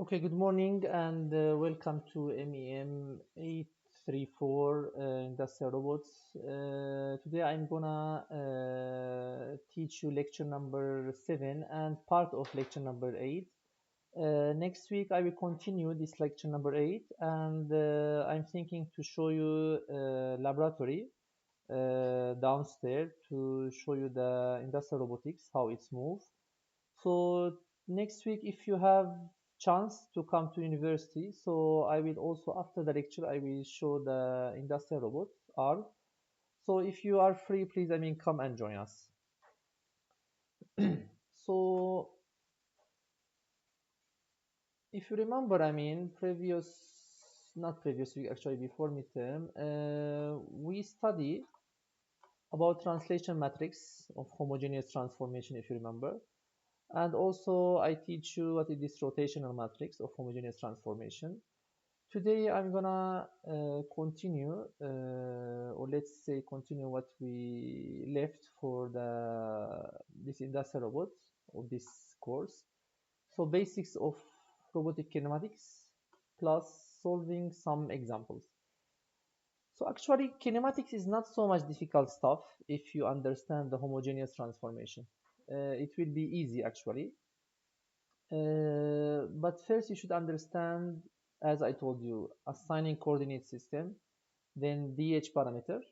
Okay, good morning and welcome to MEM834 Industrial Robots. Today I'm gonna teach you lecture number 7 and part of lecture number 8. Next week I will continue this lecture number 8 and I'm thinking to show you laboratory downstairs to show you the industrial robotics, how it's moved. So next week, if you have chance to come to university, so I will also after the lecture I will show the industrial robot arm. So if you are free, please come and join us. So if you remember, not previous week actually before midterm, we study about translation matrix of homogeneous transformation, if you remember. And also I teach you what is this rotational matrix of homogeneous transformation. Today I'm gonna continue, or let's say continue what we left for this industrial robots of this course. So basics of robotic kinematics plus solving some examples. So actually kinematics is not so much difficult stuff if you understand the homogeneous transformation. It will be easy actually. But first you should understand, as I told you, assigning coordinate system, then DH parameter,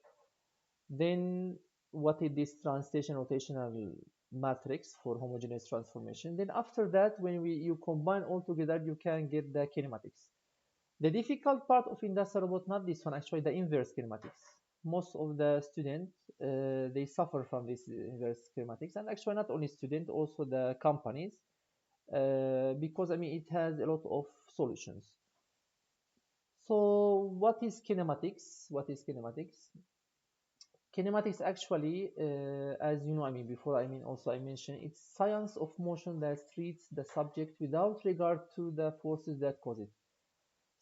then what is this translation rotational matrix for homogeneous transformation. Then after that, when you combine all together, you can get the kinematics. The difficult part of industrial robot, not this one, actually the inverse kinematics. Most of the students, they suffer from this inverse kinematics, and actually not only students, also the companies, because it has a lot of solutions. So what is kinematics? What is kinematics? Kinematics actually, as you know, before, also I mentioned, it's science of motion that treats the subject without regard to the forces that cause it.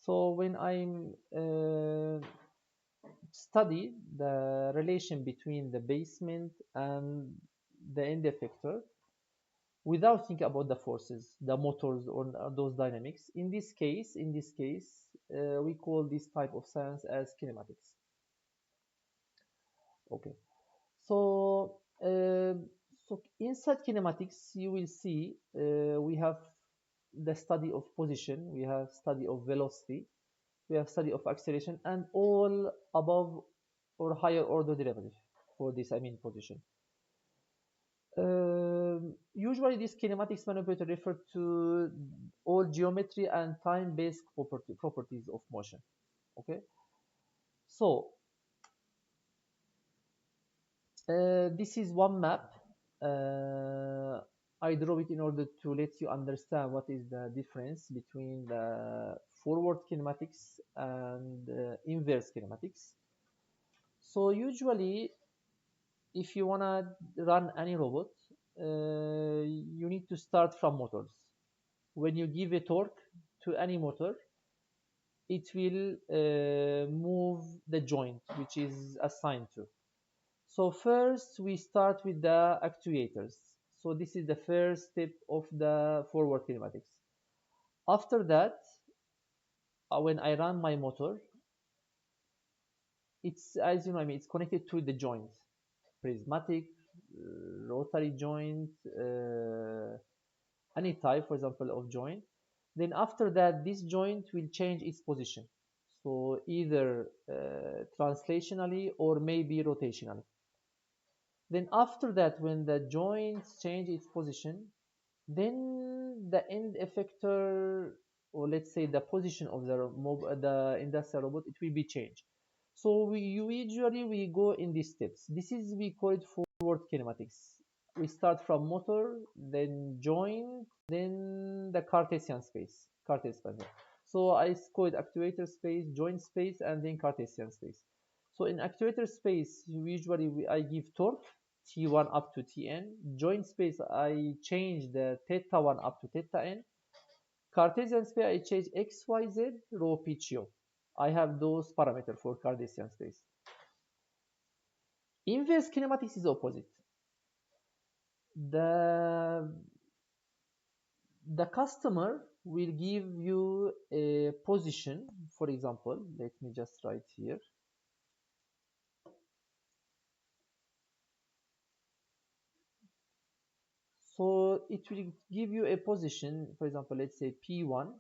So when I'm study the relation between the basement and the end effector, without thinking about the forces, the motors, or those dynamics. In this case, we call this type of science as kinematics. Okay. So, so inside kinematics, you will see we have the study of position, we have study of velocity, we have study of acceleration, and all above or higher order derivative for this, position. Usually this kinematics manipulator refer to all geometry and time-based properties of motion. Okay, so this is one map. I draw it in order to let you understand what is the difference between the forward kinematics and inverse kinematics. So usually if you want to run any robot, you need to start from motors. When you give a torque to any motor, it will move the joint which is assigned to. So first we start with the actuators. So this is the first step of the forward kinematics. After that, when I run my motor, it's, as you know, it's connected to the joint, prismatic, rotary joint, any type, for example, of joint. Then after that, this joint will change its position. So either translationally or maybe rotationally. Then after that, when the joints change its position, then the end effector, or let's say the position of the industrial robot, it will be changed. So we go in these steps. This is, we call it forward kinematics. We start from motor, then joint, then the Cartesian space. So I call it actuator space, joint space, and then Cartesian space. So in actuator space, usually I give torque T1 up to Tn. Joint space, I change the theta 1 up to theta n. Cartesian space, I change x, y, z, rho, p, q. I have those parameters for Cartesian space. Inverse kinematics is opposite. The the customer will give you a position. For example, let me just write here. So it will give you a position, for example, let's say P1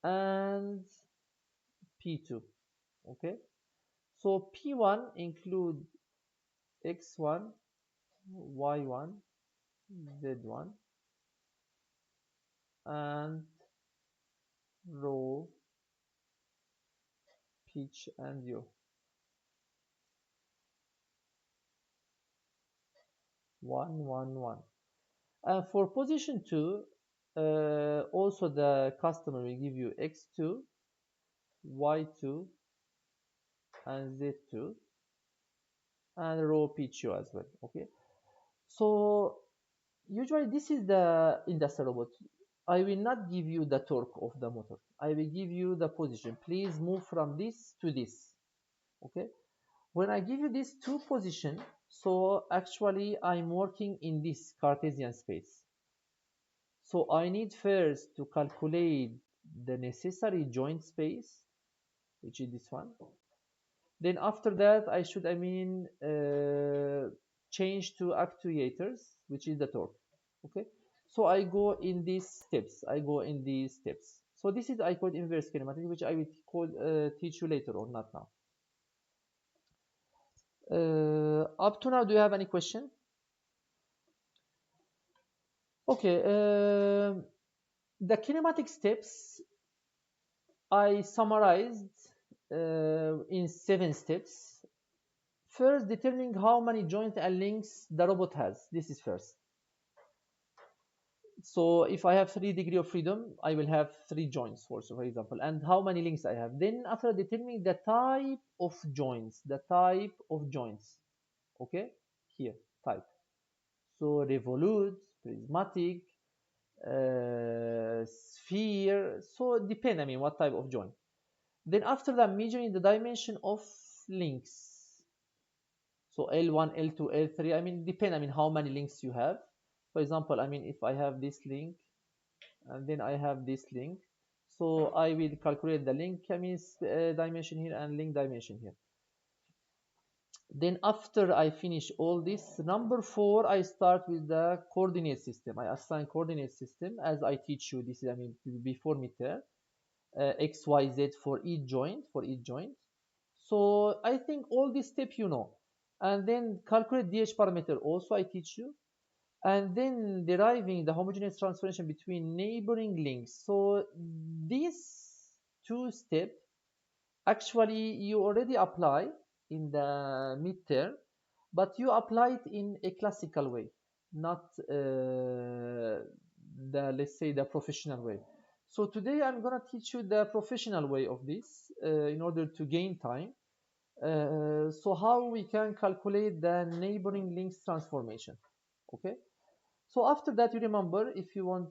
and P2. Okay, so P1 include X1, Y1, Z1, and row, pitch, and yaw. 1, 1, 1. And for position 2, also the customer will give you X2, Y2, and Z2, and row pitch as well. Okay, so usually this is the industrial robot. I will not give you the torque of the motor. I will give you the position. Please move from this to this. Okay, when I give you these two positions, so actually I'm working in this Cartesian space. So I need first to calculate the necessary joint space, which is this one. Then after that, I should, change to actuators, which is the torque. Okay. So I go in these steps. So this is I call inverse kinematic, which I will teach you later on, not now. Up to now, do you have any question? Okay. The kinematic steps I summarized in 7 steps. First, determining how many joints and links the robot has. This is first. So if I have 3 degrees of freedom, I will have 3 joints also, for example, and how many links I have. Then after determining the type of joints, okay, here, type. So revolute, prismatic, sphere, so depend, what type of joint. Then after that, measuring the dimension of links. So L1, L2, L3, depend, how many links you have. For example, if I have this link, and then I have this link, so I will calculate the link, dimension here and link dimension here. Then after I finish all this, number 4, I start with the coordinate system. I assign coordinate system as I teach you. This is, before midterm, X, Y, Z for each joint, So I think all these steps you know. And then calculate DH parameter also I teach you. And then deriving the homogeneous transformation between neighboring links. So these 2 steps actually you already apply in the midterm, but you apply it in a classical way, not let's say the professional way. So today I'm gonna teach you the professional way of this in order to gain time. So how we can calculate the neighboring links transformation. Okay. So after that, you remember, if you want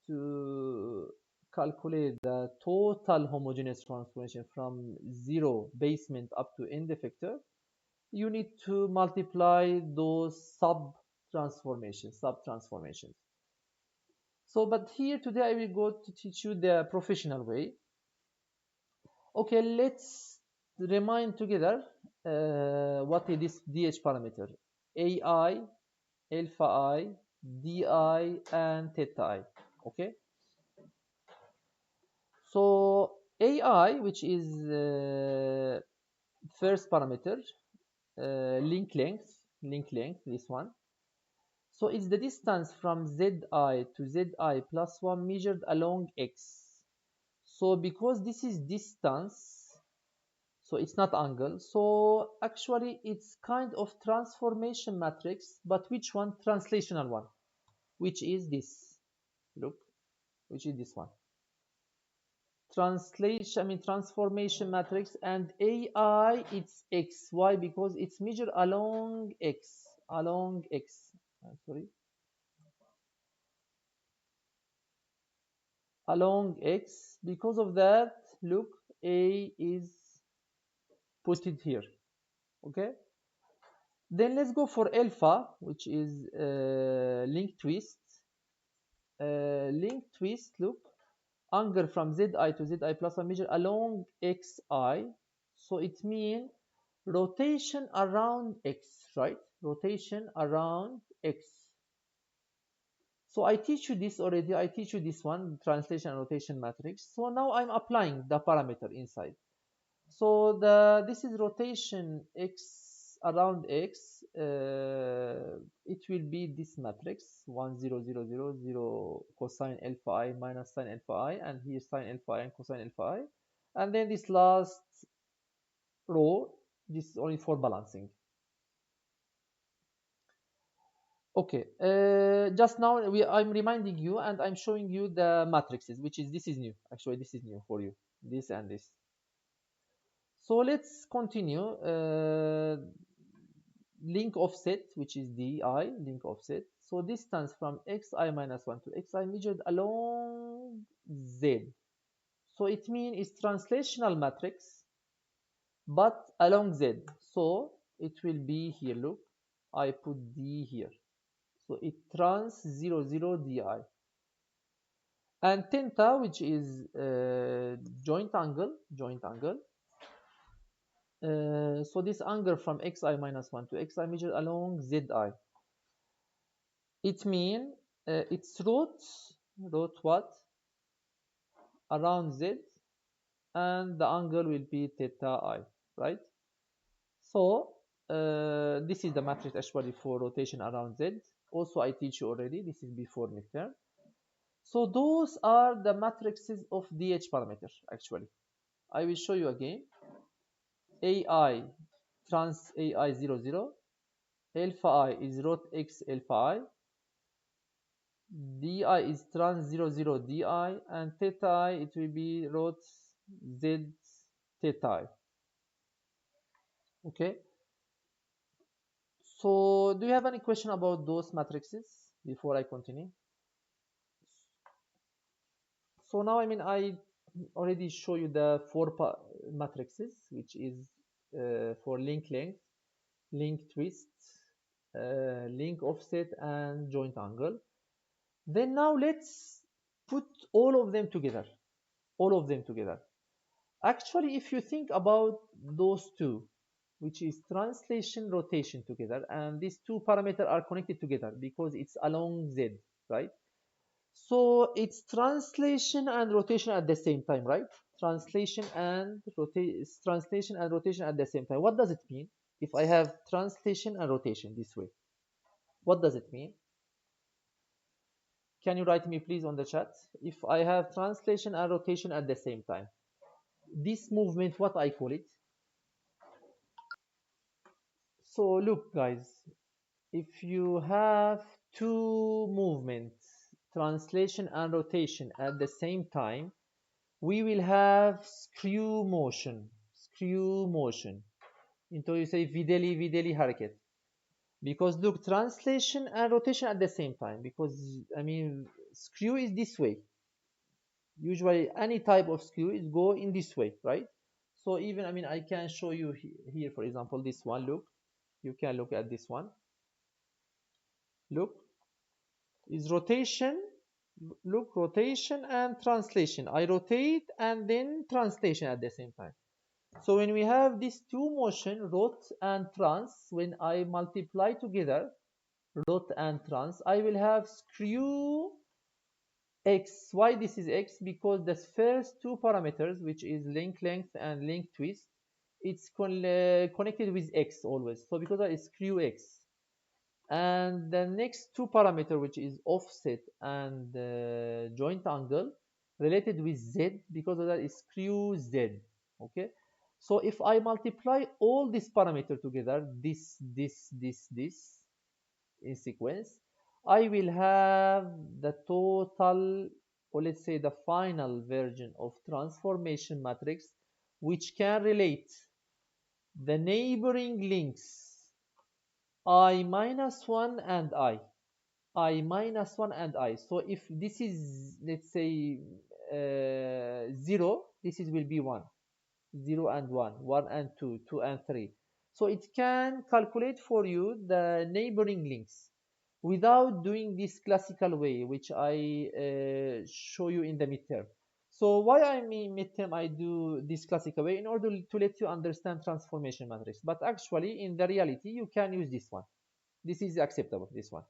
to calculate the total homogeneous transformation from 0 basement up to end effector, you need to multiply those sub transformations. So, but here today I will go to teach you the professional way. Okay, let's remind together what is this DH parameter. AI, alpha I, DI, and theta I. Okay. So AI, which is first parameter, link length, this one. So it's the distance from Zi to Zi plus 1 measured along X. So because this is distance, so it's not angle. So actually it's kind of transformation matrix, but which one? Translational one, which is this. Look, which is this one. Transformation matrix, and AI it's X. Why? Because it's measured along X. Sorry. Along X. Because of that, look, A is put it here. Okay. Then let's go for alpha, which is link twist. link twist, look, angle from zi to zi plus I measure along xi. So it means rotation around x, right? Rotation around x. So I teach you this already. I teach you this one, translation and rotation matrix. So now I'm applying the parameter inside. So this is rotation x around x. It will be this matrix 1 0 0 0 0 cosine alpha I minus sine alpha I, and here sine alpha I and cosine alpha I, and then this last row, this is only for balancing. Okay, just now I'm reminding you and I'm showing you the matrices, which is this is new. Actually, this is new for you. This and this. So let's continue. Link offset, which is di, link offset. So distance from xi minus 1 to xi measured along z. So it means it's translational matrix, but along z. So it will be here, look, I put d here. So it trans 0, 0 di. And theta, which is joint angle. So this angle from xi minus 1 to xi measured along zi. It means it's root what? Around z, and the angle will be theta I, right? So this is the matrix actually for rotation around z. Also, I teach you already. This is before midterm. So those are the matrices of DH parameter actually. I will show you again. AI trans AI 0 0, alpha I is root x alpha I, di is trans 0 0 di, and theta I it will be root z theta I. Okay. So do you have any question about those matrices before I continue? So now I already show you the four matrices, which is for link length, link twist, link offset, and joint angle. Then now let's put all of them together. Actually, if you think about those two, which is translation, rotation together, and these two parameters are connected together because it's along z, right? So it's translation and rotation at the same time, right? Translation and rotation at the same time. What does it mean? If I have translation and rotation this way, what does it mean? Can you write me please on the chat? If I have translation and rotation at the same time, this movement, what I call it? So look guys, if you have two movements, translation and rotation at the same time, we will have screw motion. Into you say videli hareket. Because look, translation and rotation at the same time. Because screw is this way. Usually any type of screw is go in this way, right? So even I can show you here, for example, this one. Look, you can look at this one. Look, is rotation. Look, rotation and translation. I rotate and then translation at the same time. So when we have these two motion, rot and trans, when I multiply together rot and trans, I will have screw x. Why this is x? Because the first two parameters, which is link length and link twist, it's connected with x always. So because that is screw x. And the next two parameter, which is offset and joint angle, related with z, because of that is screw z. Okay. So if I multiply all these parameters together, this in sequence, I will have the total, or let's say the final version of transformation matrix, which can relate the neighboring links I minus 1 and I minus 1 and I. So if this is, let's say 0, this is will be 1. 0 and 1, 1 and 2, 2 and 3. So it can calculate for you the neighboring links. without doing this classical way, which I show you in the midterm. So why I mean midterm I do this classical way in order to let you understand transformation matrix. But actually, in the reality, you can use this one. This is acceptable, this one.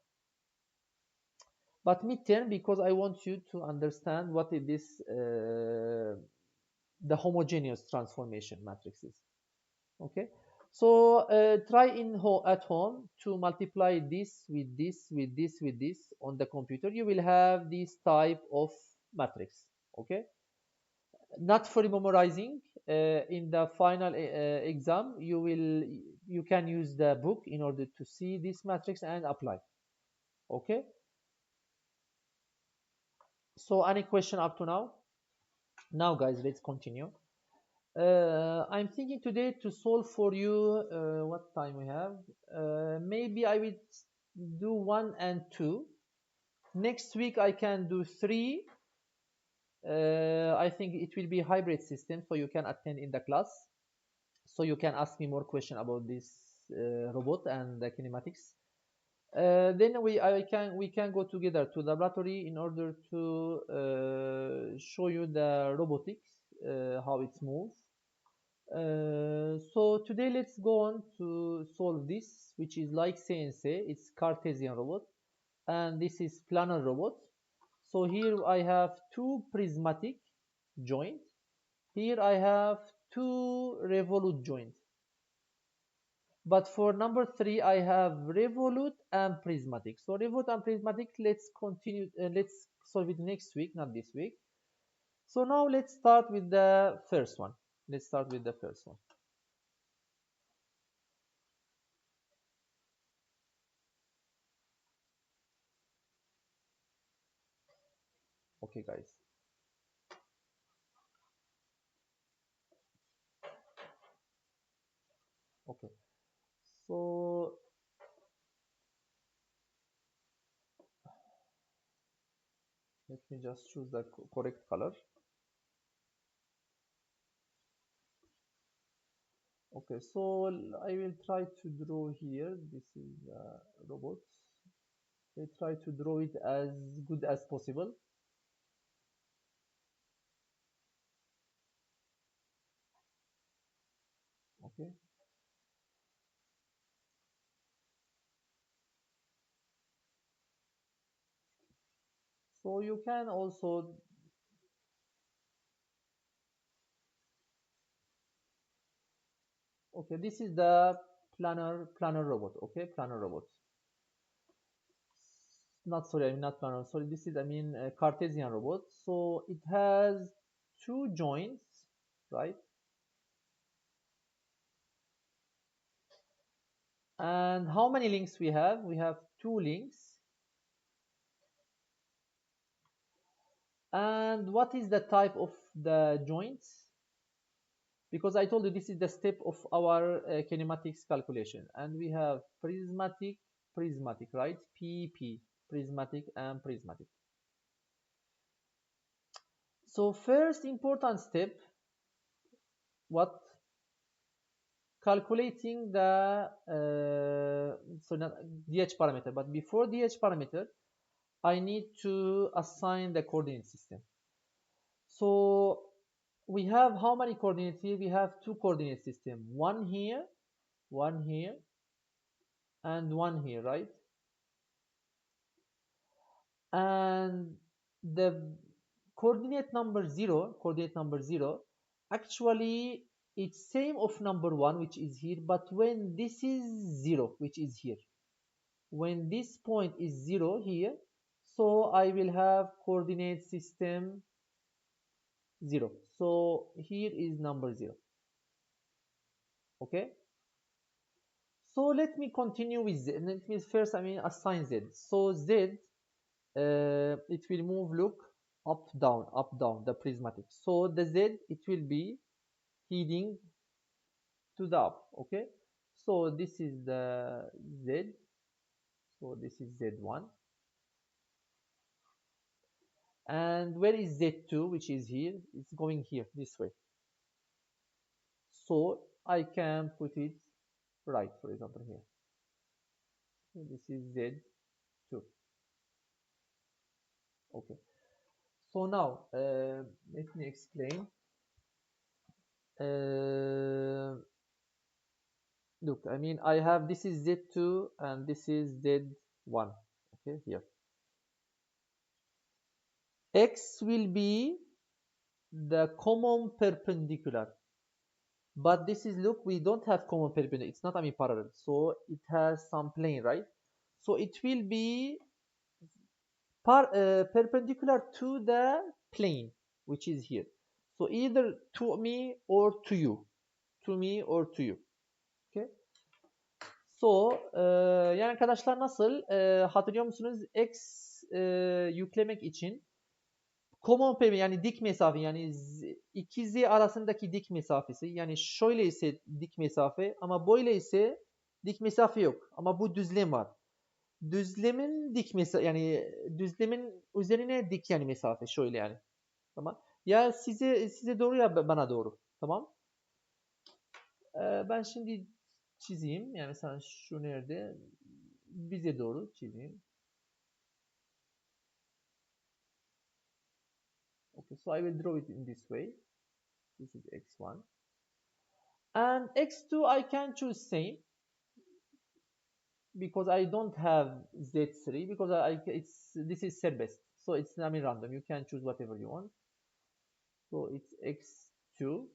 But midterm, because I want you to understand what is this, the homogeneous transformation matrices. Okay, so try at home to multiply this with this with this with this on the computer. You will have this type of matrix. Okay, not for memorizing. In the final exam, you can use the book in order to see this matrix and apply. Okay, so any question up to now? Now guys, let's continue. I'm thinking today to solve for you, what time we have. Maybe I will do 1 and 2. Next week I can do 3. I think it will be a hybrid system, so you can attend in the class. So you can ask me more question about this robot and the kinematics. Then we can go together to the laboratory in order to show you the robotics, how it moves. So today let's go on to solve this, which is like CNC. It's Cartesian robot, and this is planar robot. So here I have two prismatic joint. Here I have two revolute joint. But for number 3, I have revolute and prismatic. So revolute and prismatic, let's continue. Let's solve it next week, not this week. So now let's start with the first one. Let's start with the first one. Okay, guys. Okay. So let me just choose the correct color. Okay, so I will try to draw here. This is robot. I try to draw it as good as possible. Okay. So you can also, okay, this is the planar robot. Okay, planar robot. Not sorry, I mean not planar. Sorry, this is Cartesian robot. So it has two joints, right? And how many links we have? We have two links. And what is the type of the joints? Because I told you this is the step of our kinematics calculation, and we have prismatic, right? PP, prismatic and prismatic. So first important step, what? Calculating the so not DH parameter, but before DH parameter, I need to assign the coordinate system. So we have how many coordinates here? We have two coordinate system, one here, and one here, right? And the coordinate number 0, actually it's same of number 1, which is here, but when this is 0, which is here, when this point is 0 here, so I will have coordinate system 0. So here is number 0. Okay, so let me continue with Z. Let me first assign Z. So Z, it will move, look, up down, the prismatic. So the Z, it will be heading to the up. Okay, so this is the Z. So this is Z1. And where is Z2, which is here? It's going here, this way. So I can put it right, for example, here. So this is Z2. Okay. So now let me explain. Uh, Look, I mean, I have this is Z2 and this is Z1. Okay, here. X will be the common perpendicular. But this is, look, we don't have common perpendicular. It's not, I mean, parallel. So it has some plane, right? So it will be perpendicular to the plane, which is here. So either to me or to you. To me or to you. Okay. So yani arkadaşlar nasıl? Hatırlıyor musunuz? X yüklemek için common perimeter yani dik mesafe yani iki z arasındaki dik mesafesi yani şöyle ise dik mesafe ama böyle ise dik mesafe yok ama bu düzlem var. Düzlemin dik mesafe yani düzlemin üzerine dik yani mesafe şöyle yani. Tamam. Ya size doğru ya bana doğru. Tamam. Ben şimdi çizeyim. Yani sen şu nerede? Bize doğru çizeyim. Okay, so I will draw it in this way. This is x1. And x2 I can choose same because I don't have z3 because this is serbest. So it's I mean random. You can choose whatever you want. So it's x2.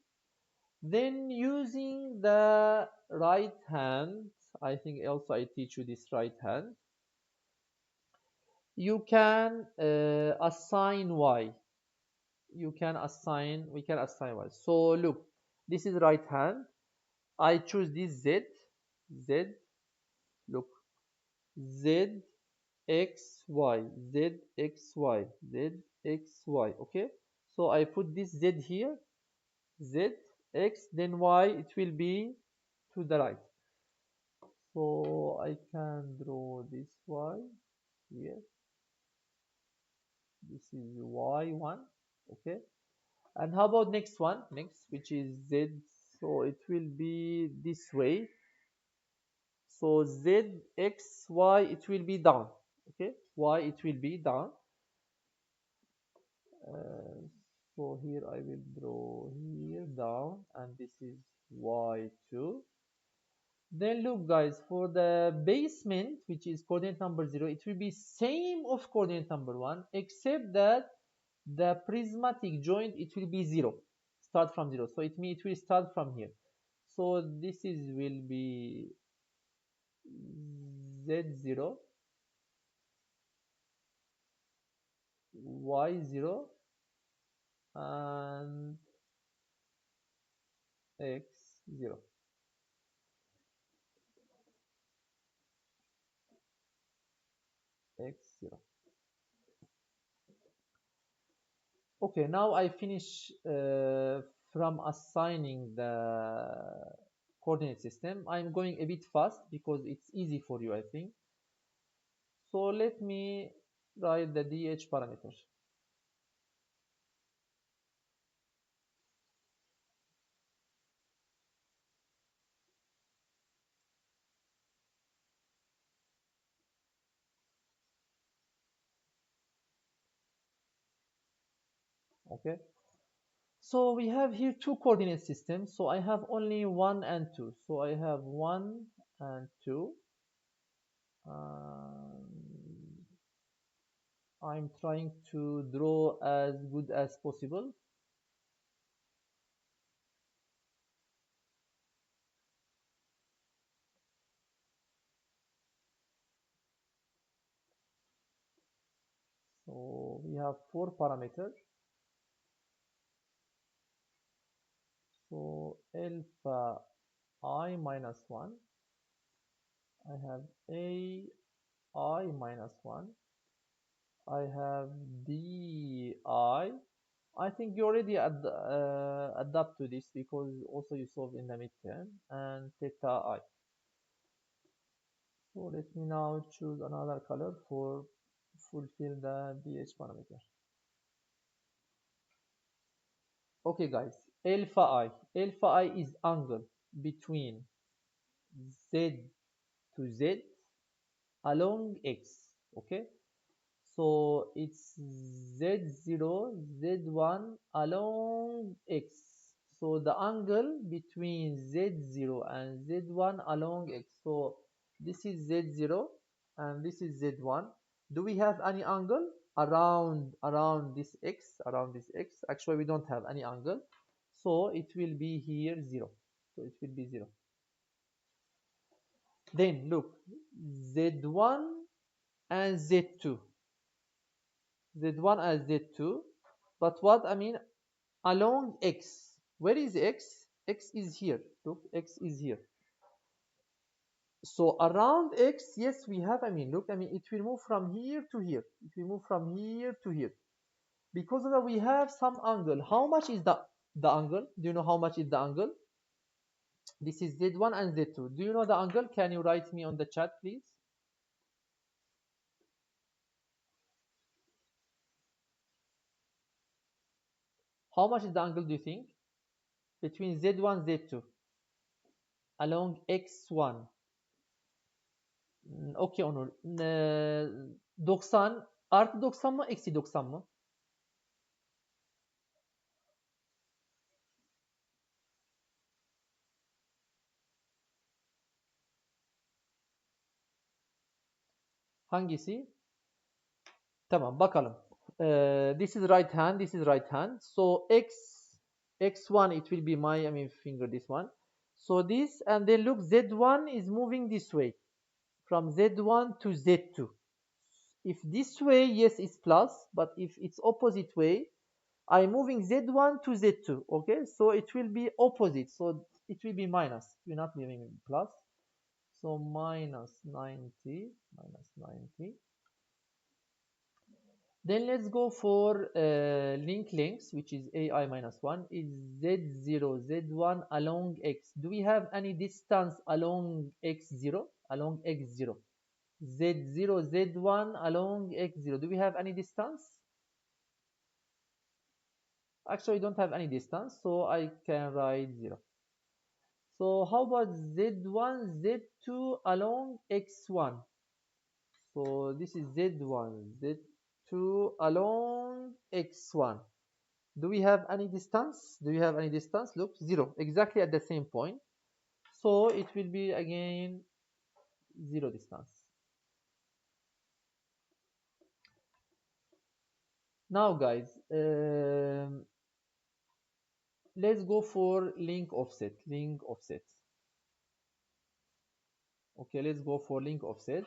Then using the right hand, I think also I teach you this right hand. You can assign y. We can assign y. So look, this is right hand. I choose this z, look, z, x, y, z, x, y, z, x, y, okay? So I put this z here, z, x, then y, it will be to the right. So I can draw this y here. This is y1, okay? And how about next one? Next, which is z. So it will be this way. So z, x, y, it will be down. Okay, y, it will be down. So here I will draw here down, and this is y2. Then look, guys, for the basement, which is coordinate number 0, it will be same of coordinate number 1, except that the prismatic joint, it will be 0. Start from 0. So it means it will start from here. So this is will be z0, y0, and x0. X0. Okay, now I finish from assigning the coordinate system. I'm going a bit fast because it's easy for you, I think. So let me write the DH parameter. Okay. So we have here two coordinate systems. So I have only 1 and 2. So I have 1 and 2. I'm trying to draw as good as possible. So we have 4 parameters. So alpha I minus 1. I have a I minus 1. I have d I think you already adapt to this because also you solve in the midterm, and theta I. So let me now choose another color for fulfill the DH parameter. Okay, guys, alpha I is angle between z to z along x. Okay, So it's Z0, Z1 along X. So the angle between Z0 and Z1 along X. So this is Z0 and this is Z1. Do we have any angle around this X, around this X? Actually, we don't have any angle. So it will be here 0. So it will be 0. Then look, Z1 and Z2. Z1 and Z2. But what I mean, along X. Where is X? X is here. Look, X is here. So around X, yes, we have, look, it will move from here to here. It will move from here to here. Because of that, we have some angle. How much is the angle? Do you know how much is the angle? This is Z1 and Z2. Do you know the angle? Can you write me on the chat, please? How much is the angle, do you think? Between Z1 Z2 along X1. Okey Onur. 90 artı 90 mı eksi 90 mı? Hangisi? Tamam bakalım. This is right hand, this is right hand. So x1 it will be my finger, this one. So this, and then look, z1 is moving this way from z1 to z2. If this way, yes, it's plus, but if it's opposite way, I'm moving z1 to z2. Okay, so it will be opposite, so it will be minus. You're not moving plus. So minus 90, minus 90. Then let's go for link lengths, which is AI minus 1, is Z0, Z1 along X. Do we have any distance along X0? Along X0. Z0, Z1 along X0. Do we have any distance? Actually, I don't have any distance, so I can write 0. So how about Z1, Z2 along X1? So this is Z1, Z2 along X1. Do we have any distance? Do you have any distance? Look, 0, exactly at the same point. So it will be again 0 distance. Now guys, let's go for link offset. Link offset. Okay, let's go for link offset.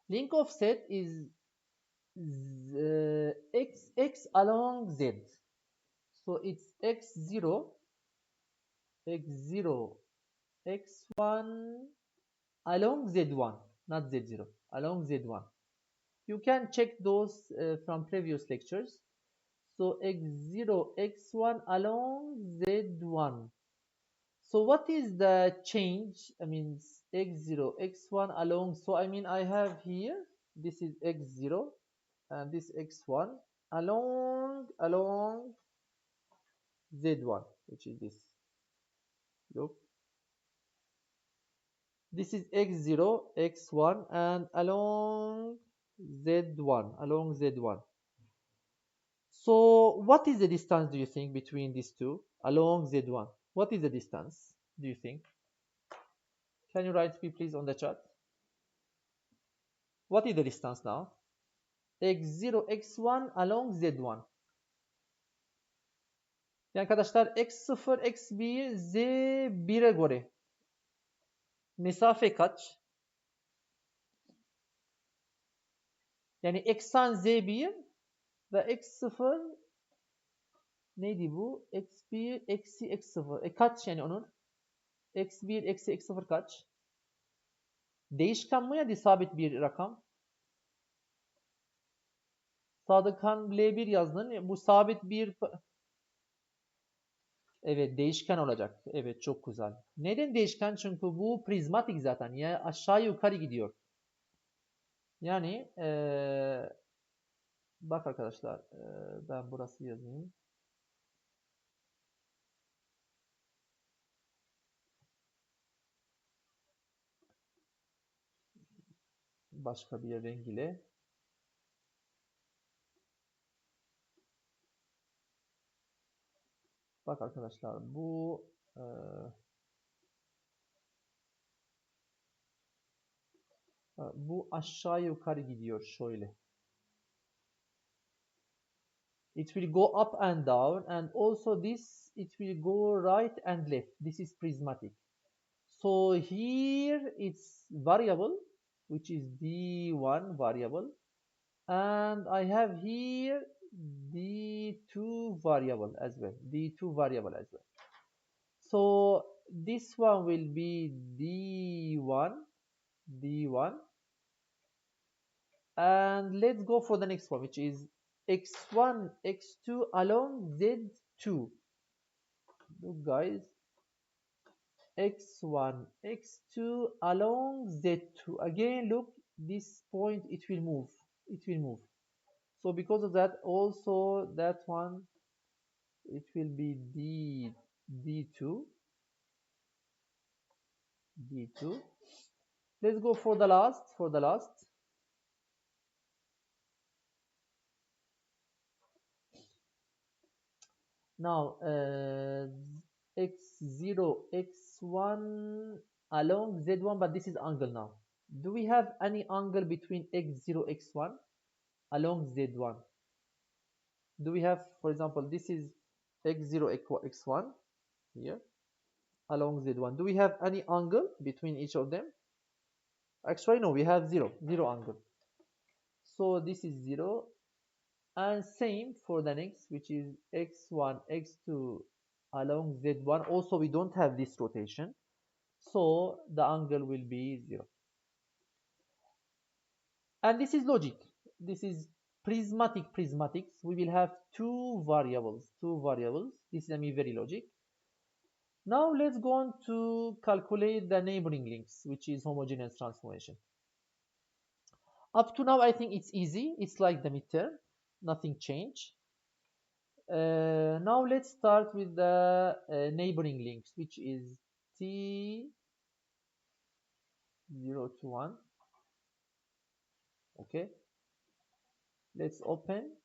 Link offset is x along z. So it's x0, x0, x1 along z1, not z0, along z1. You can check those from previous lectures. So x0, x1 along z1. So what is the change? X0, x1 along. So I have here, this is x0 and this x1 along z1, which is this. Look, this is x0, x1 and along z1. So what is the distance, do you think, between these two along z1? What is the distance, do you think? Can you write me please on the chat? What is the distance now? x0, x1 along z1. Yani arkadaşlar x0, x1, z1'e göre mesafe kaç? Yani eksen z1 ve x0 neydi bu? x1 eksi x0. Kaç yani onun? x1 eksi x0 kaç? Değişken mi ya sabit bir rakam? Sadıkan L1 yazdın. Bu sabit bir... Evet, değişken olacak. Evet, çok güzel. Neden değişken? Çünkü bu prizmatik zaten. Ya aşağı yukarı gidiyor. Yani bak arkadaşlar, ben burası yazayım. başka bir renk ile. Bak arkadaşlar bu aşağı yukarı gidiyor şöyle. It will go up and down, and also this it will go right and left. This is prismatic. So here it's variable, which is D1 variable, and I have here D2 variable as well. D2 variable as well. So this one will be D1, and let's go for the next one, which is x1, x2 along z2. Look guys, x1, x2 along z2. Again, look, this point, it will move. So because of that, also that one, it will be d2. Let's go for the last. Now x0, x1 along z1, but this is angle now. Do we have any angle between x0, x1 along z1? Do we have, for example, this is x0, x1 here along z1. Do we have any angle between each of them? Actually, no, we have zero angle. So this is 0, and same for the next, which is x1, x2 along z1. Also, we don't have this rotation, so the angle will be 0. And this is logic. This is prismatics. We will have two variables. This is very logic. Now let's go on to calculate the neighboring links, which is homogeneous transformation. Up to now, I think it's easy. It's like the midterm, nothing changed. Now let's start with the neighboring links, which is T0 to 1. Okay, let's open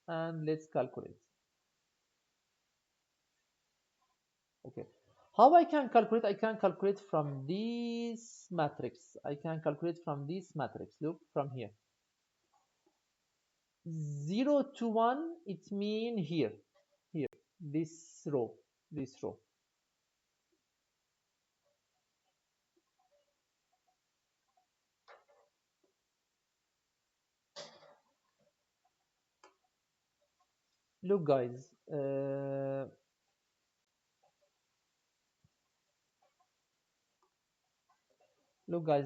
and let's calculate. Okay, how I can calculate? I can calculate from this matrix. Look, from here. 0 to 1, it means here, this row. Look guys,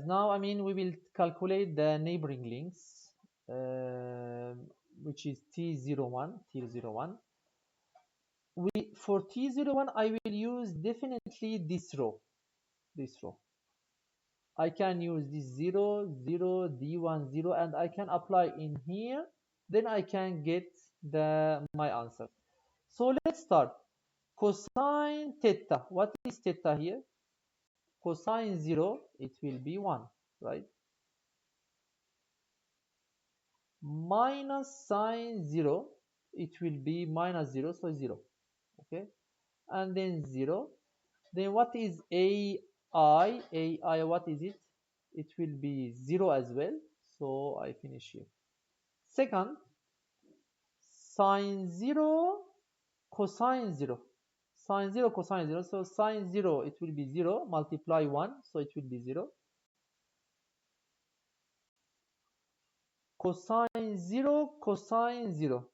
now we will calculate the neighboring links, which is T01. For T01, I will use definitely this row. I can use this 0, D1, 0, and I can apply in here. Then I can get my answer. So let's start. Cosine theta. What is theta here? Cosine 0, it will be 1, right? Minus sine 0, it will be minus 0, so 0. Okay, and then 0. Then what is AI? What is it? It will be 0 as well, so I finish here. Second, sine 0, cosine 0. Sine 0, cosine 0. So sine 0, it will be 0, multiply 1, so it will be 0. Cosine 0, cosine 0.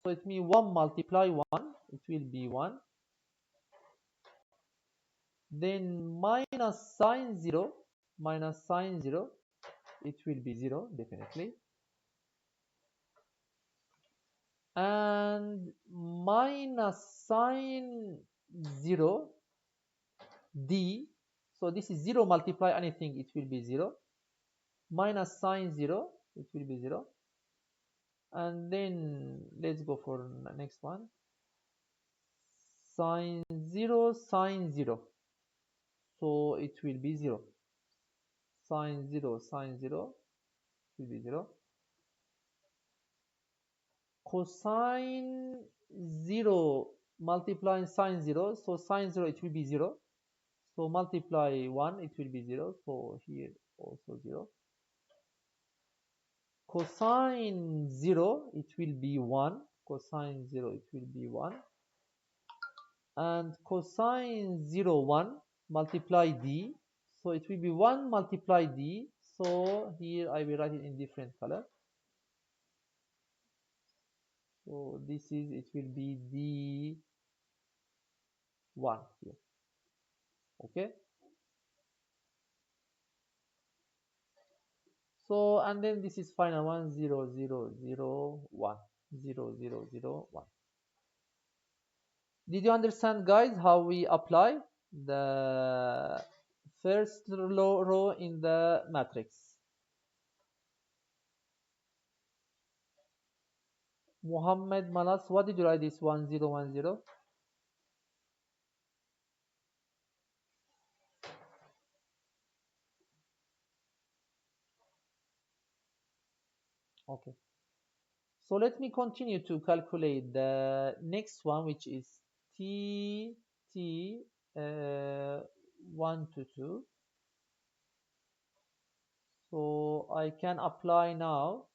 So it means 1 multiply 1, it will be 1. Then minus sine 0, it will be 0, definitely. And minus sine 0, d. So this is 0 multiply anything, it will be 0. Minus sine 0, it will be 0. And then let's go for the next one. Sine 0, sine 0. So it will be 0. Sine 0, sine 0. will be 0. Cosine 0 multiplying sine 0, so sine 0 it will be 0. So multiply 1, it will be 0. So here also 0. Cosine 0, it will be 1. Cosine 0, it will be 1. And cosine 0, 1 multiply d. So it will be 1 multiply d. So here I will write it in different color. So this is, it will be d1 here. Okay. So, and then this is final one, 0, 0, 0, 1, 0, 0, 0, 1. Did you understand, guys, how we apply the first row in the matrix? Muhammad Manas, what did you write this 1, 0, 1, 0? Okay. So let me continue to calculate the next one, which is T 1 to 2. So I can apply now.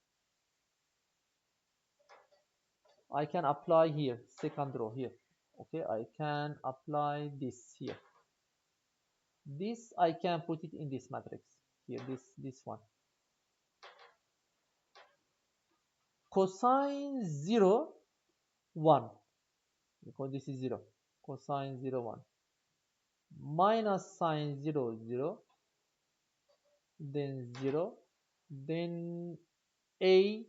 I can apply here, second row here. Okay, I can apply this here. This I can put it in this matrix here, this one. Cosine 0, 1, because this is 0. Cosine 0, 1. Minus sine 0, 0. Then 0. Then A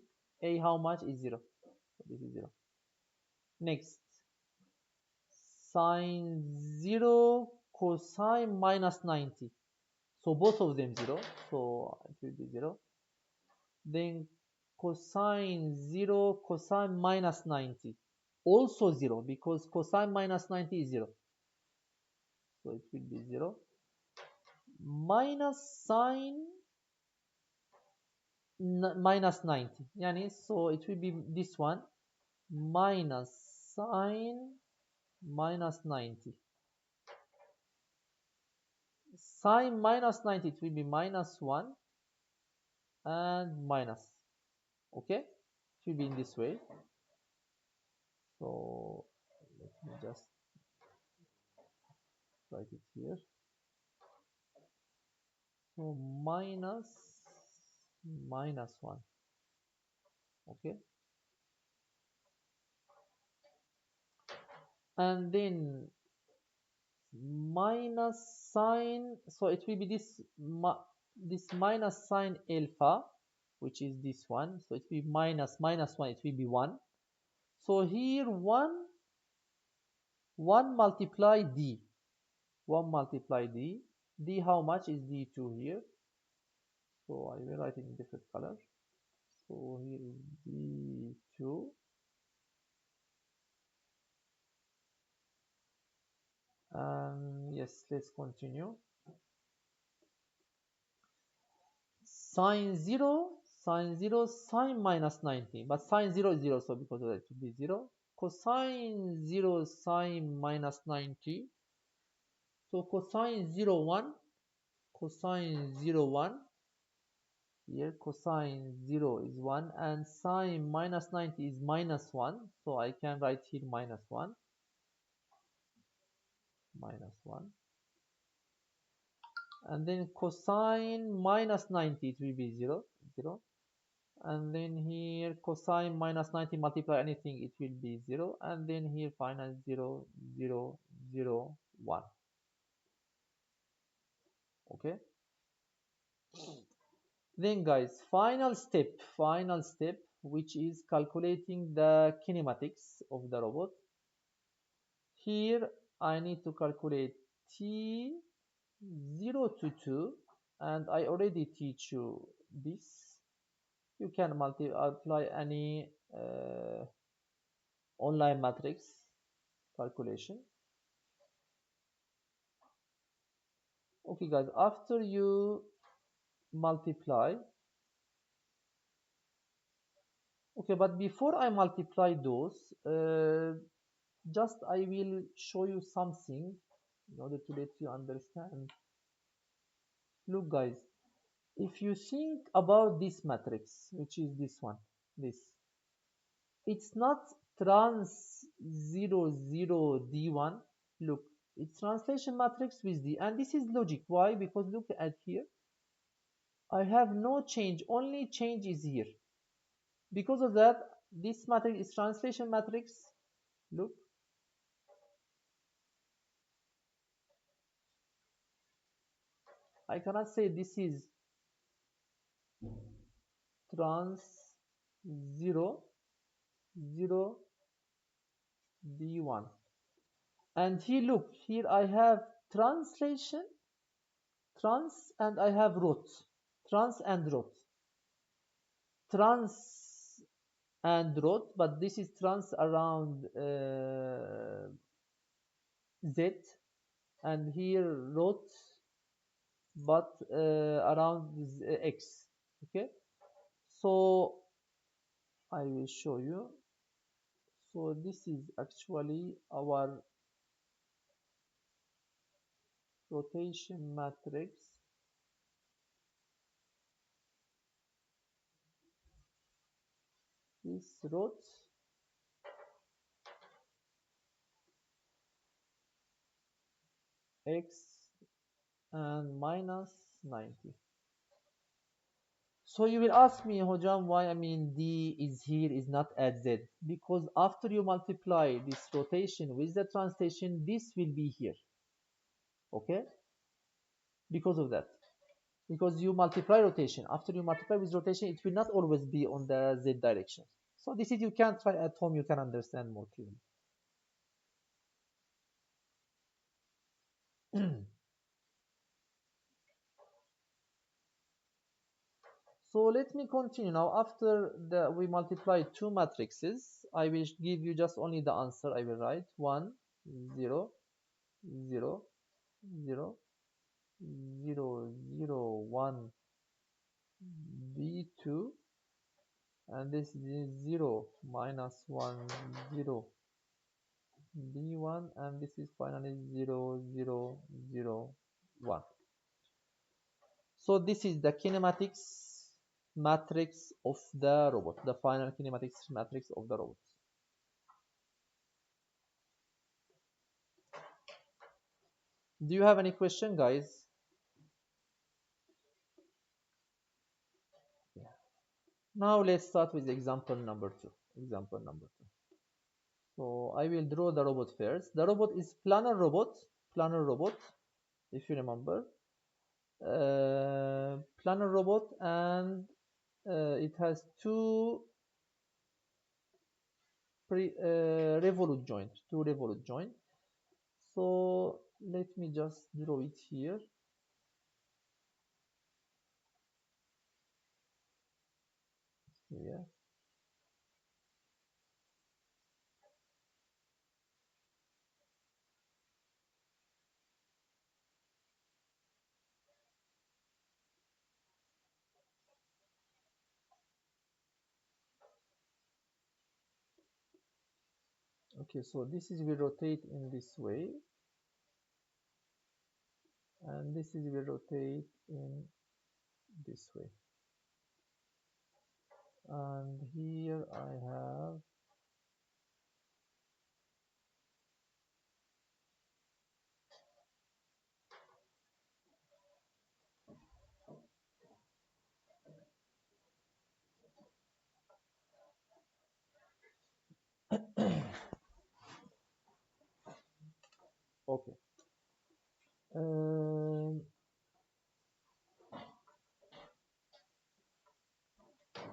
how much is 0? So this is 0. Next, sine 0 cosine minus 90. So both of them 0. So it will be 0. Then cosine 0 cosine minus 90. Also 0, because cosine minus 90 is 0. So it will be 0. Minus sine minus 90. Yani, so it will be this one. Minus sine minus 90. Sine minus 90, it will be minus 1 and minus. Okay? It will be in this way. So let me just write it here. So minus 1. Okay? And then minus sine, so it will be this minus sine alpha, which is this one. So it will be minus 1, it will be 1. So here 1 multiply d. 1 multiply d. D how much is d2 here? So I will write it in different color. So here is d2. Yes, let's continue. Sine 0, sine minus 90. But sine 0 is 0, so because of that it will be 0. Cosine 0, sine minus 90. So cosine 0, 1. Cosine 0, 1. Here cosine 0 is 1. And sine minus 90 is minus 1. So I can write here minus 1. Minus 1. And then cosine minus 90, it will be 0, 0. And then here cosine minus 90 multiply anything, it will be 0. And then here final 0, 0, 0, 1. Okay. Then guys, final step, which is calculating the kinematics of the robot. Here I need to calculate T 0 to 2, and I already teach you this. You can apply any online matrix calculation. Okay guys, after you multiply Okay, but before I multiply those, just I will show you something in order to let you understand. Look, guys, if you think about this matrix, which is this one, this, it's not trans 0, 0, D1. Look, it's translation matrix with D, and this is logic. Why? Because look at here. I have no change, only change is here. Because of that, this matrix is translation matrix. Look, I cannot say this is trans 0, 0, D1. And here, look, here I have translation, trans, and I have root, trans and root. Trans and root, but this is trans around Z, and here root, but around X. Okay, so I will show you. So this is actually our rotation matrix. This root X and minus 90. So you will ask me, Hojam, why I mean D is here is not at Z? Because after you multiply this rotation with the translation, this will be here. Okay? Because of that. Because you multiply rotation. After you multiply with rotation, it will not always be on the Z direction. So this is, you can try at home, you can understand more clearly. So let me continue now. After we multiply two matrices, I will give you just only the answer. I will write 1, 0, 0, 0, 0, 0, 1, B2, and this is 0, minus 1, 0, B1, and this is finally 0, 0, 0, 1. So this is the kinematics matrix of the robot, the final kinematics matrix of the robot. Do you have any question, guys? Yeah. Now let's start with example number 2. Example number 2. So I will draw the robot first. The robot is planar robot. Planar robot, if you remember. Planar robot, and it has two revolute joint. Two revolute joint. So let me just draw it here. Here. Okay, so this is will rotate in this way, and this is will rotate in this way. And here I have okay.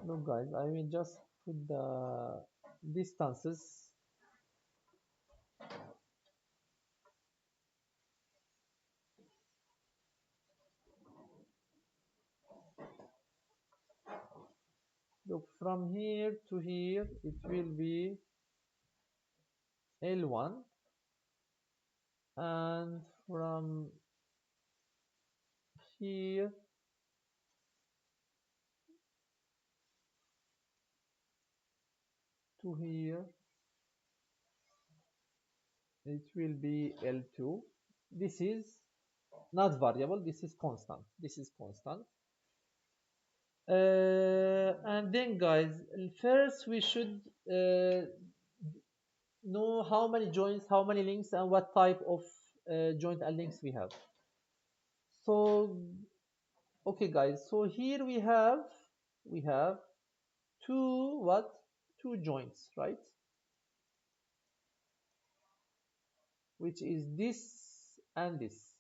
Look, guys, I will just put the distances. Look, from here to here, it will be L1, and from here to here, it will be L2. This is not variable, this is constant. This is constant. And then guys, first we should know how many joints, how many links, and what type of joint and links we have. So okay guys, so here we have two joints, right? Which is this and this.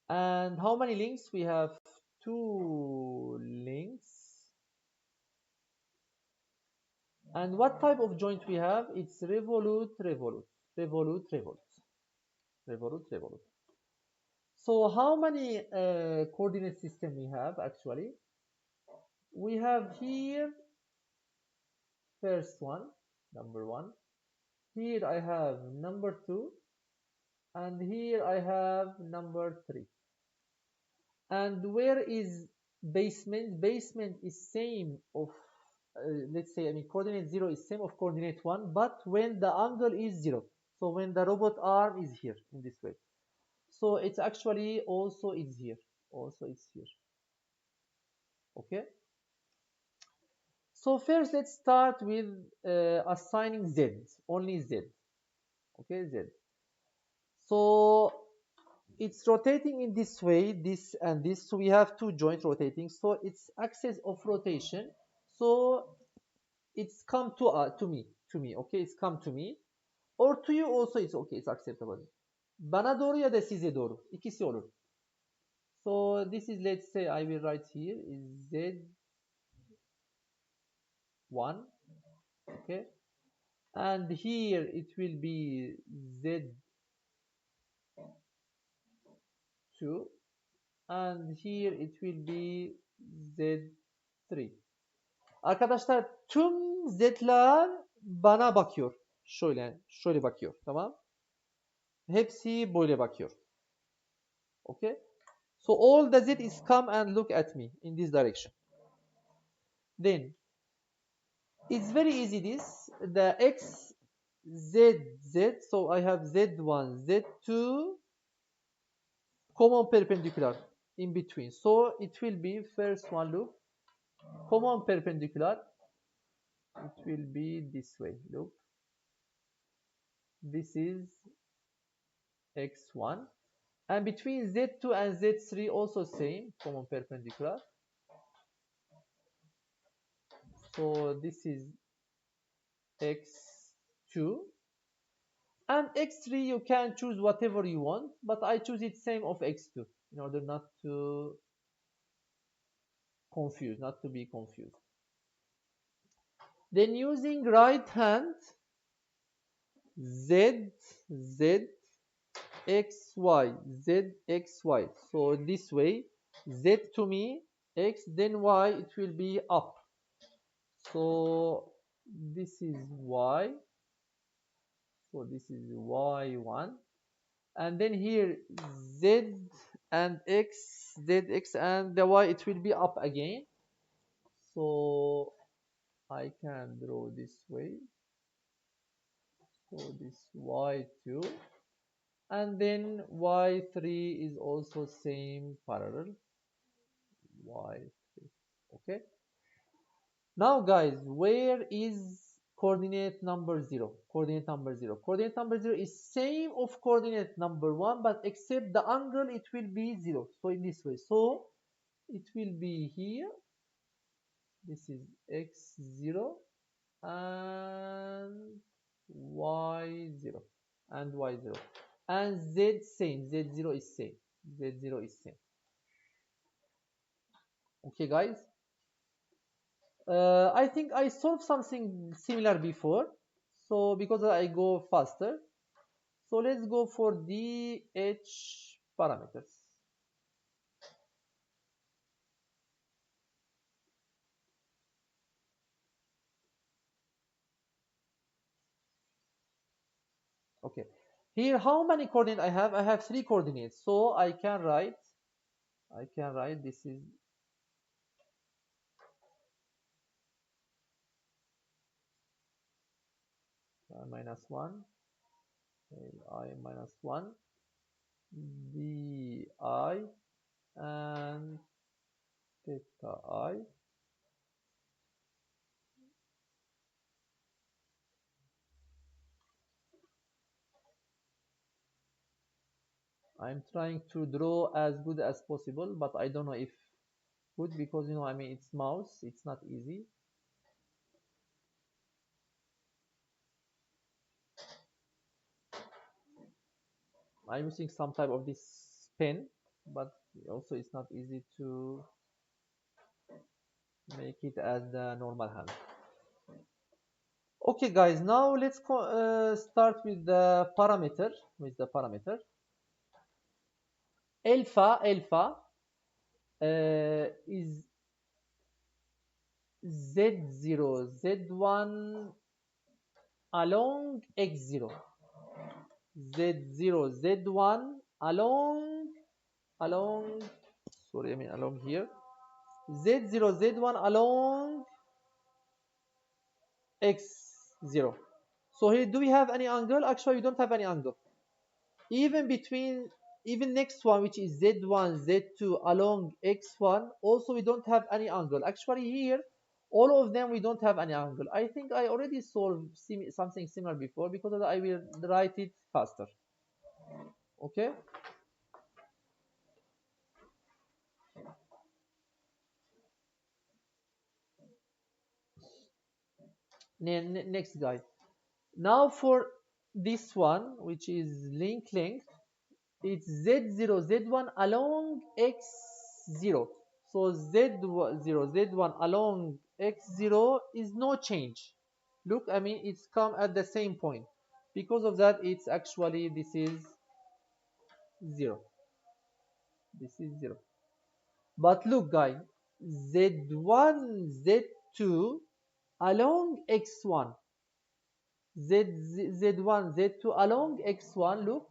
And how many links? We have two links. And what type of joint we have? It's revolute, revolute, revolute, revolute, revolute, revolute. So how many coordinate system we have actually? We have here first one, number one. Here I have number two, and here I have number three. And where is basement? Basement is same of let's say, coordinate 0 is same of coordinate 1, but when the angle is 0. So when the robot arm is here in this way. So it's actually also it's here. Also it's here. Okay. So first let's start with assigning Z, only Z. Okay, Z. So it's rotating in this way, this and this. So we have two joints rotating. So its axis of rotation. So it's come to me. Okay, it's come to me. Or to you also it's okay, it's acceptable. Bana doğru ya da size doğru. İkisi olur. So this is, let's say, I will write here is Z1. Okay. And here it will be Z2. And here it will be Z3. Arkadaşlar tüm Z'ler bana bakıyor. Şöyle bakıyor. Tamam. Hepsi böyle bakıyor. Okay. So all the Z is come and look at me in this direction. Then it's very easy this. The X, Z, Z. So I have Z1, Z2, common perpendicular in between. So it will be first one look. Common perpendicular. It will be this way. Look. This is X1. And between Z2 and Z3 also same, common perpendicular. So this is X2. And X3 you can choose whatever you want, but I choose it same of X2 in order not to be confused. Then using right hand, Z, Z, X, Y, Z, X, Y. So this way, Z to me, X, then Y, it will be up. So this is Y. So this is Y1. And then here, Z and X, ZX and the Y, it will be up again. So I can draw this way. So this Y2. And then Y3 is also same parallel. Y3. Okay. Now guys, where is coordinate number 0? Coordinate number 0. Coordinate number 0 is same of coordinate number 1, but except the angle it will be 0. So in this way. So it will be here. This is X0 and Y0 and Y0. And Z same. Z0 is same. Z0 is same. Okay guys. I think I solved something similar before. So because I go faster. So let's go for DH parameters. Okay. Here, how many coordinates I have? I have 3 coordinates. So I can write this is I minus 1, I minus 1, di, and theta I. I'm trying to draw as good as possible, but I don't know if good because I mean it's mouse, it's not easy. I'm using some type of this pen, but also it's not easy to make it as the normal hand. Okay, guys, now let's start with the parameter. Alpha is Z0, Z1 along X0. Z0, Z1 along, sorry, I mean along here. Z0, Z1 along X0. So here, do we have any angle? Actually, we don't have any angle. Even next one, which is Z1, Z2 along X1, also we don't have any angle. Actually, here, all of them we don't have any angle. I think I already solved something similar before, because of that I will write it faster. Okay. Next, guys. Now for this one, which is link length, it's Z0, Z1 along X0. So Z0, Z1 along X0 is no change. Look, I mean, it's come at the same point. Because of that, it's actually, this is 0. This is 0. But look, guys, Z1, Z2 along X1. Z1, Z2 along X1, look.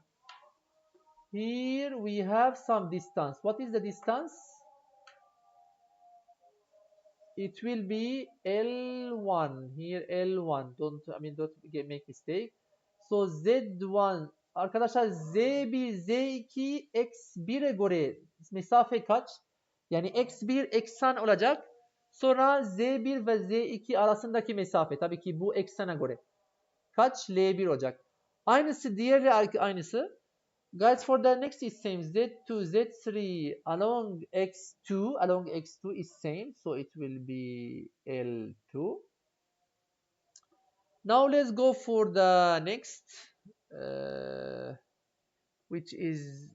Here we have some distance. What is the distance? It will be L1. Here L1. Don't make mistake. So Z1 arkadaşlar Z1 Z2 X1'e göre mesafe kaç? Yani X1 eksen olacak. Sonra Z1 ve Z2 arasındaki mesafe. Tabii ki bu eksene göre. Kaç? L1 olacak. Aynısı diğerle aynısı. Guys, for the next is same. Z2, Z3 along X2 is same, so it will be L2. Now let's go for the next, which is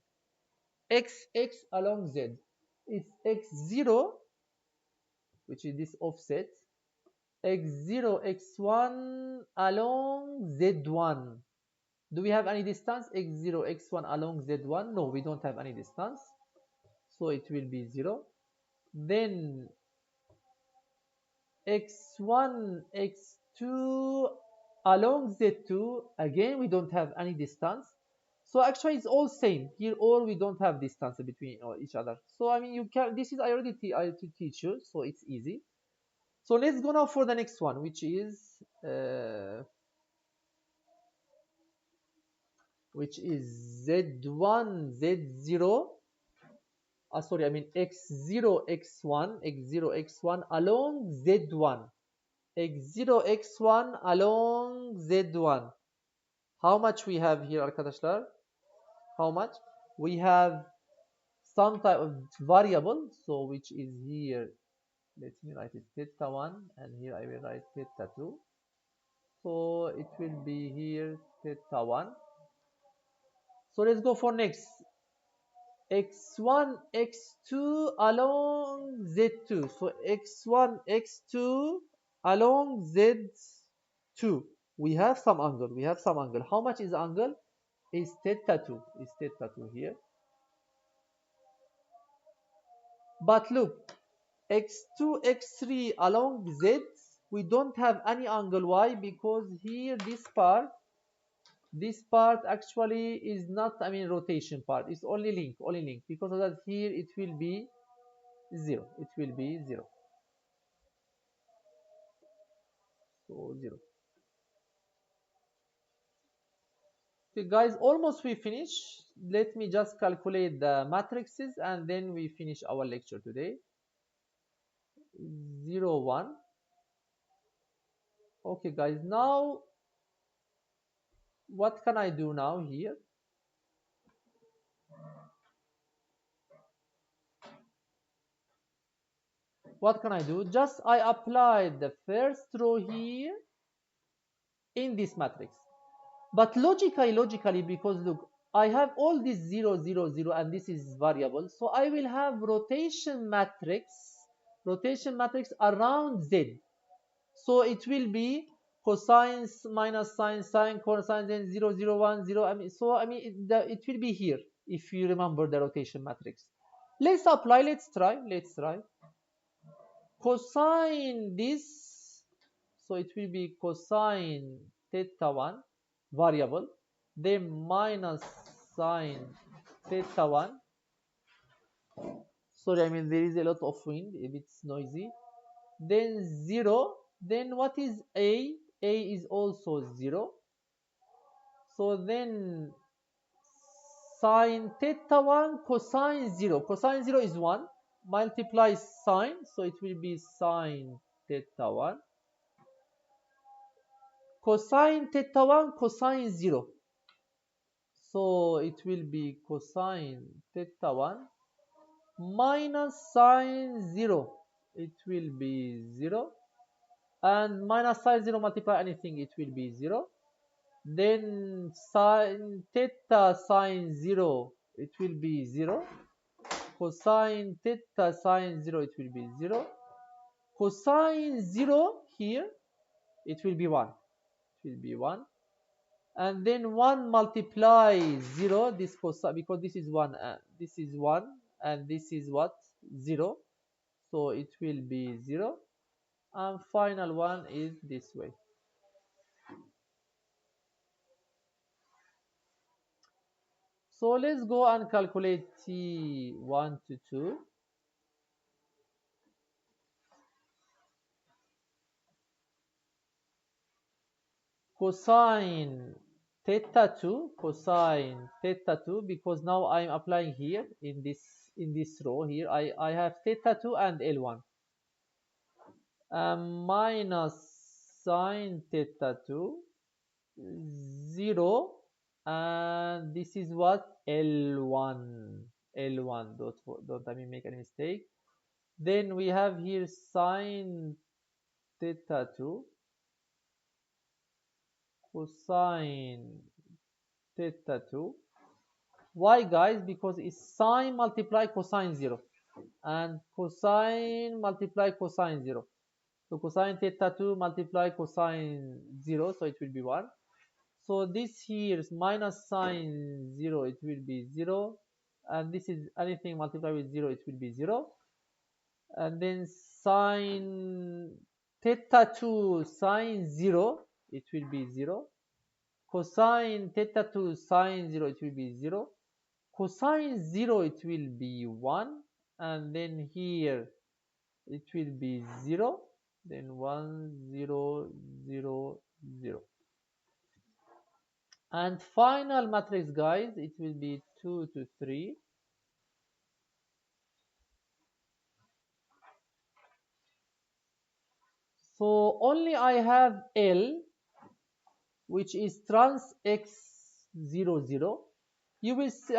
XX along Z. It's X0, which is this offset. X0, X1 along Z1. Do we have any distance? X0, X1 along Z1? No, we don't have any distance. So it will be 0. Then X1, X2 along Z2. Again, we don't have any distance. So actually, it's all same. Here, all we don't have distance between each other. So I mean, you can. This is I already teach you, so it's easy. So let's go now for the next one, which is Z1, Z0. Sorry, I mean X0, X1 along Z1. X0, X1 along Z1. How much we have here arkadaşlar? How much? We have some type of variable, so which is here. Let me write it theta 1, and here I will write theta 2. So it will be here theta 1. So let's go for next. X1, X2 along Z2. So X1, X2 along Z2. We have some angle. How much is angle? Is theta 2. Is theta 2 here. But look, X2, X3 along Z, we don't have any angle. Why? Because here this part actually is not, I mean, rotation part. It's only link. Because of that, here it will be 0. It will be 0. So 0. Okay, guys, almost we finish. Let me just calculate the matrices and then we finish our lecture today. 0, 1. Okay, guys, now what can I do now here? What can I do? Just I apply the first row here in this matrix. But logically, because look, I have all this 0, 0, 0, and this is variable. So I will have rotation matrix around Z. So it will be cosine minus sine cosine, then 0, 0, 1, 0. It will be here if you remember the rotation matrix. Let's apply, let's try. Cosine this, so it will be cosine theta 1 variable, then minus sine theta 1. Sorry, there is a lot of wind, if it's noisy. Then 0, then what is A? A is also 0. So then sine theta 1 cosine 0. Cosine 0 is 1. Multiply sine, so it will be sine theta 1. Cosine theta 1 cosine 0. So it will be cosine theta 1 minus sine 0. It will be 0. And minus sine 0 multiply anything, it will be 0. Then sine theta sine 0, it will be 0. Cosine theta sine 0, it will be 0. Cosine 0 here, it will be 1. It will be 1. And then 1 multiply 0, this cosine, because this is 1, this is 1, and this is what? 0. So it will be 0. And final one is this way. So let's go and calculate T1 to 2. Cosine theta 2, cosine theta 2, because now I'm applying here in this row here, I have theta 2 and L1. Minus sine theta 2, 0, and this is what? L1. L1, don't make any mistake. Then we have here sine theta 2 cosine theta 2. Why, guys? Because it's sine multiply cosine 0 and cosine multiply cosine 0. So cosine theta 2 multiply cosine 0, so it will be 1. So this here is minus sine 0, it will be 0. And this is anything multiplied with 0, it will be 0. And then sine theta 2 sine 0, it will be 0. Cosine theta 2 sine 0, it will be 0. Cosine 0, it will be 1. And then here it will be 0. Then 1, 0, 0, 0. And final matrix, guys, it will be 2 to 3. So only I have L, which is trans x 0, 0. You will see,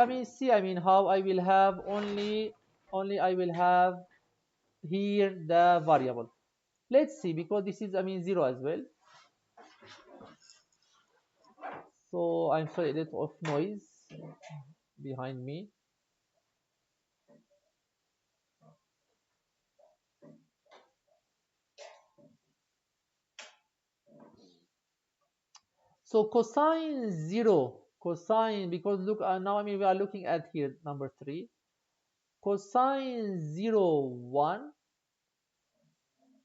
how I will have only I will have here the variable. Let's see, because this is 0 as well. So I'm sorry, a little of noise behind me. So cosine 0, cosine, because look, now we are looking at here number 3. Cosine 0, 1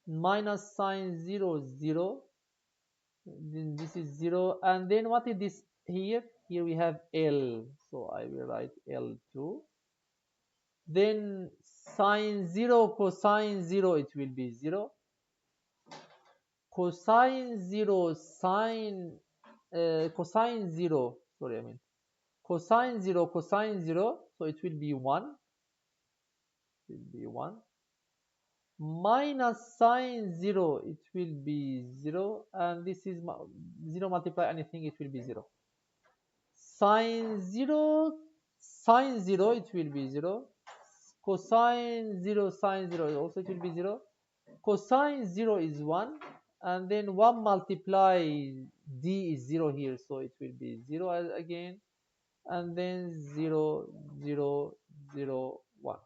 minus sine 0, 0. Then this is 0. And then what is this here? Here we have L. So I will write L2. Then sine 0, cosine 0, it will be 0. Cosine 0, sine cosine 0, sorry, I mean cosine 0, cosine 0, so it will be 1, minus sine 0, it will be 0, and this is 0 multiply anything, it will be 0. Sine 0, sine 0, it will be 0. Cosine 0, sine 0, also it will be 0. Cosine 0 is 1, and then 1 multiply d is 0 here, so it will be 0 again, and then 0, 0, 0, 1.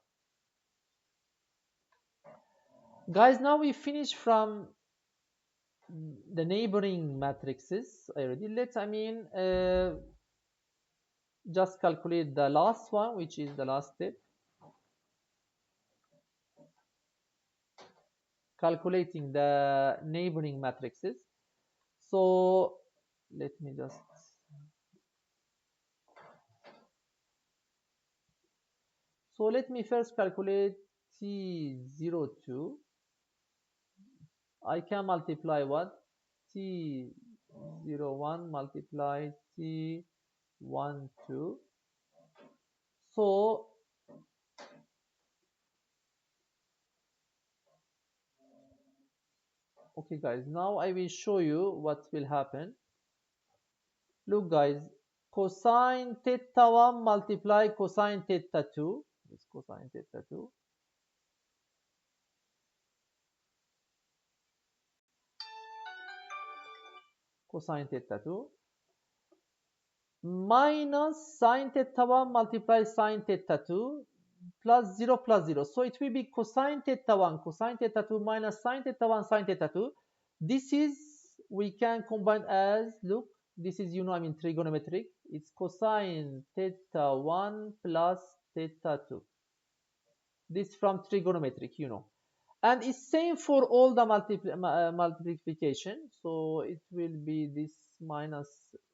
Guys, now we finish from the neighboring matrices already. Let's, just calculate the last one, which is the last step. Calculating the neighboring matrices. So let me just, so let me first calculate T02. I can multiply what? T01 multiply T12. So okay guys, now I will show you what will happen. Look guys, cosine theta 1 multiply cosine theta 2 is cosine theta 2, cosine theta 2 minus sine theta 1 multiply sine theta 2 plus 0 plus 0. So it will be cosine theta 1 cosine theta 2 minus sine theta 1 sine theta 2. This is, we can combine as, look, this is, trigonometric. It's cosine theta 1 plus theta 2. This from trigonometric. And it's same for all the multiplication. So it will be this minus,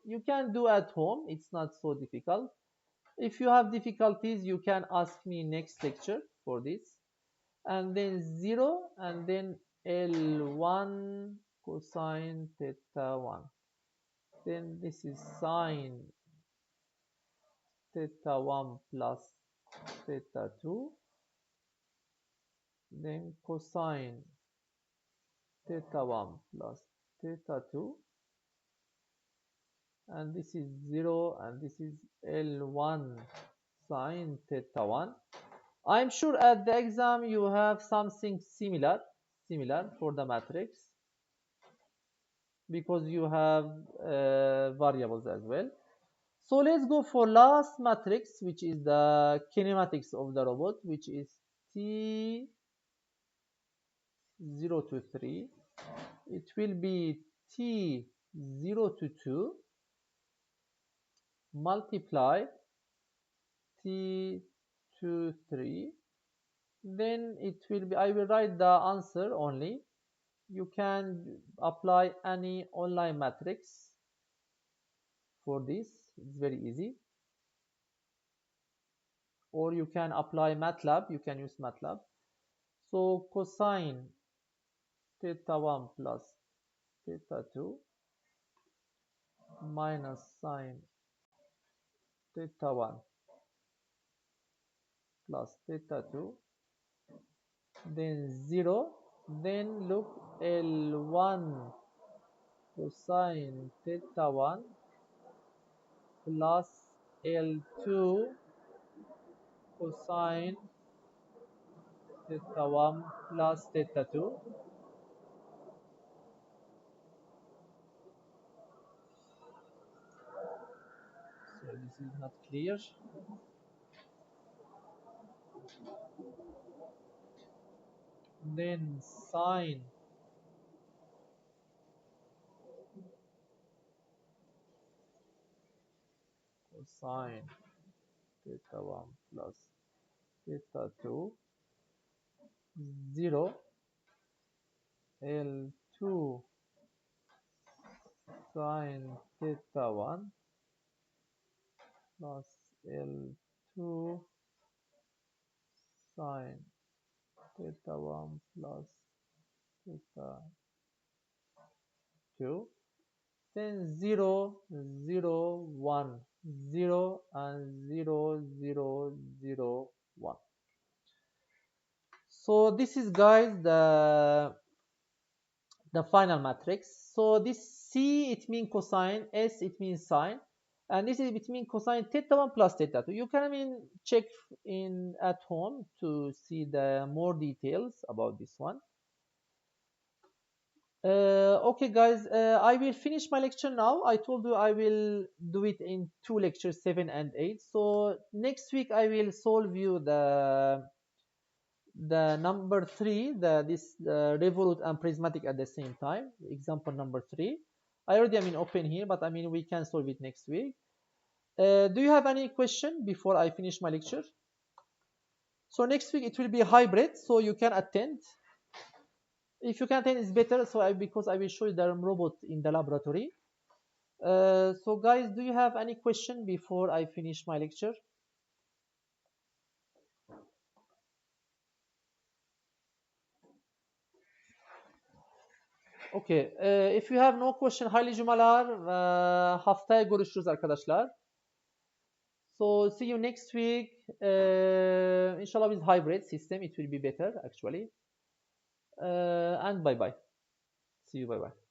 you can do at home, it's not so difficult. If you have difficulties, you can ask me next lecture for this. And then 0, and then L1 cosine theta 1. Then this is sine theta 1 plus theta 2. Then cosine theta 1 plus theta 2. And this is 0, and this is L1 sine theta 1. I'm sure at the exam you have something similar for the matrix, because you have variables as well. So let's go for last matrix, which is the kinematics of the robot, which is T0 to 3. It will be T0 to 2 multiply T to 3. Then it will be, I will write the answer only. You can apply any online matrix for this, it's very easy. Or you can apply MATLAB, you can use MATLAB. So cosine theta 1 plus theta 2 minus sine theta 1 plus theta 2, then 0, then look, L1 cosine theta 1 plus L2 cosine theta 1 plus theta 2. So this is not clear. Then sine cosine theta 1 plus theta 2, 0, L2 sine theta 1 plus L2 sine theta 1 plus theta 2. then 0, 0, 1, 0, and 0, 0, 0, 1. So this is, guys, the final matrix. So this C, it means cosine, S, it means sine, and this is between cosine theta 1 plus theta 2. You can, I mean, check in at home to see the more details about this one. Okay, guys, I will finish my lecture now. I told you I will do it in 2 lectures, 7 and 8. So next week I will solve you the number 3, this revolute and prismatic at the same time. Example number 3. I already, I mean, open here, but I mean, we can solve it next week. Do you have any question before I finish my lecture? So next week it will be hybrid, so you can attend. If you can attend, it's better. So because I will show you the robot in the laboratory. So guys, do you have any question before I finish my lecture? Okay. If you have no question, hayırlı cumalar. Haftaya görüşürüz arkadaşlar. So see you next week. Inshallah, with hybrid system, it will be better actually. And bye bye. See you. Bye bye.